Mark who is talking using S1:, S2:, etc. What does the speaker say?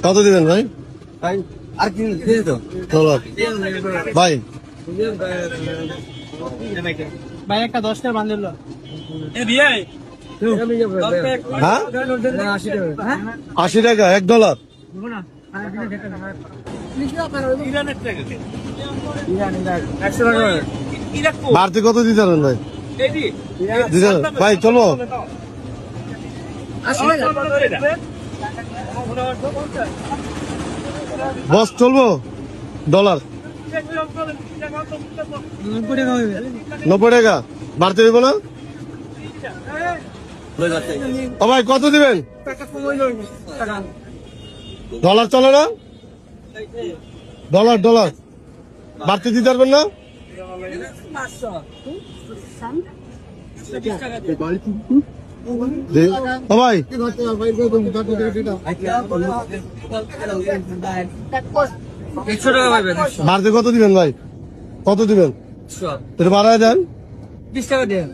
S1: কত দিবেন ভাই?
S2: আর কি দিয়ে তো
S1: ডলার ভাই
S3: ভাই একটা 10 টাকা বান্ধলো
S1: হ্যাঁ 80 টাকা $1। বাড়তি কত দিতে পারেন ভাই? দিতে ভাই চলো বস চলবো ডলার 90 টাকা বাড়তে দেবো না। ও ভাই কত দিবেন? ডলার চলে না? ডলার ডলার বাড়তে দিতে পারবেন না? ও ভাই বাড়তে কত দিবেন ভাই? কত দিবেন? বাড়ায় দেন
S3: 20 টাকা দেন।